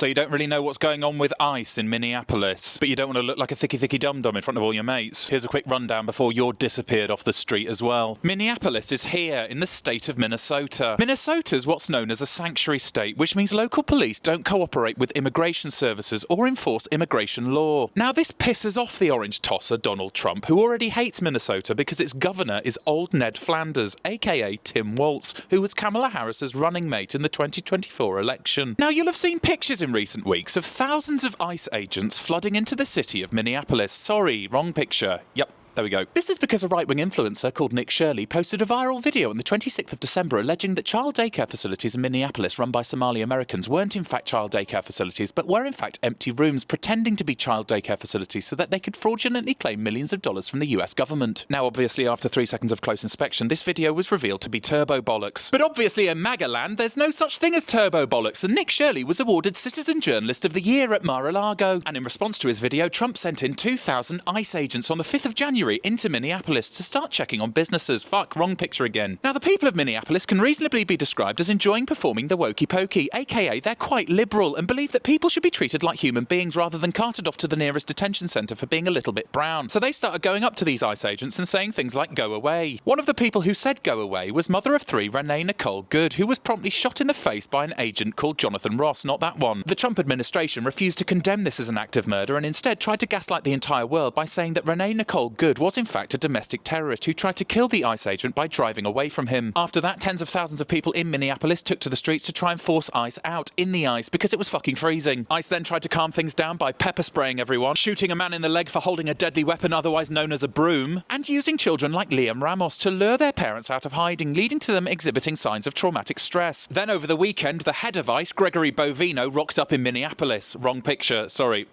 So you don't really know what's going on with ICE in Minneapolis, but you don't want to look like a thicky dum-dum in front of all your mates. Here's a quick rundown before you're disappeared off the street as well. Minneapolis is here in the state of Minnesota. Minnesota's what's known as a sanctuary state, which means local police don't cooperate with immigration services or enforce immigration law. Now this pisses off the orange tosser Donald Trump, who already hates Minnesota because its governor is old Ned Flanders, aka Tim Walz, who was Kamala Harris's running mate in the 2024 election. Now you'll have seen pictures in recent weeks of thousands of ICE agents flooding into the city of Minneapolis. Sorry, wrong picture. Yep. There we go. This is because a right-wing influencer called Nick Shirley posted a viral video on the 26th of December alleging that child daycare facilities in Minneapolis run by Somali Americans weren't in fact child daycare facilities, but were in fact empty rooms pretending to be child daycare facilities so that they could fraudulently claim millions of dollars from the US government. Now obviously after 3 seconds of close inspection, this video was revealed to be turbo bollocks. But obviously in MAGA land, there's no such thing as turbo bollocks, and Nick Shirley was awarded Citizen Journalist of the Year at Mar-a-Lago. And in response to his video, Trump sent in 2,000 ICE agents on the 5th of January into Minneapolis to start checking on businesses. Fuck, wrong picture again. Now the people of Minneapolis can reasonably be described as enjoying performing the wokey pokey, aka they're quite liberal and believe that people should be treated like human beings rather than carted off to the nearest detention centre for being a little bit brown. So they started going up to these ICE agents and saying things like go away. One of the people who said go away was mother of 3 Renee Nicole Good, who was promptly shot in the face by an agent called Jonathan Ross, not that one. The Trump administration refused to condemn this as an act of murder and instead tried to gaslight the entire world by saying that Renee Nicole Good was in fact a domestic terrorist who tried to kill the ICE agent by driving away from him. After that, tens of thousands of people in Minneapolis took to the streets to try and force ICE out in the ice because it was fucking freezing. ICE then tried to calm things down by pepper spraying everyone, shooting a man in the leg for holding a deadly weapon otherwise known as a broom, and using children like Liam Ramos to lure their parents out of hiding, leading to them exhibiting signs of traumatic stress. Then over the weekend, the head of ICE, Gregory Bovino, rocked up in Minneapolis. Wrong picture, sorry.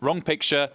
Wrong picture.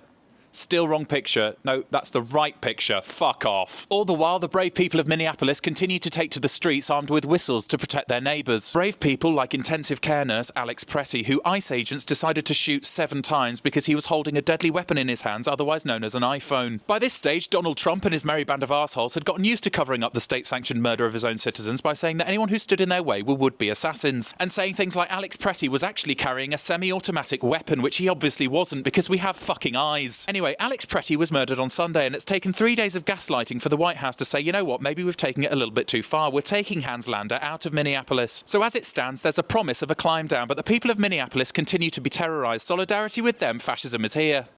Still wrong picture. No, that's the right picture. Fuck off. All the while, the brave people of Minneapolis continue to take to the streets armed with whistles to protect their neighbours. Brave people like intensive care nurse Alex Pretty, who ICE agents decided to shoot 7 times because he was holding a deadly weapon in his hands, otherwise known as an iPhone. By this stage, Donald Trump and his merry band of arseholes had gotten used to covering up the state-sanctioned murder of his own citizens by saying that anyone who stood in their way were would-be assassins, and saying things like Alex Pretty was actually carrying a semi-automatic weapon, which he obviously wasn't because we have fucking eyes. Anyway, Alex Pretty was murdered on Sunday, and it's taken 3 days of gaslighting for the White House to say, you know what, maybe we've taken it a little bit too far. We're taking Hans Lander out of Minneapolis. So as it stands, there's a promise of a climb down, but the people of Minneapolis continue to be terrorised. Solidarity with them, fascism is here.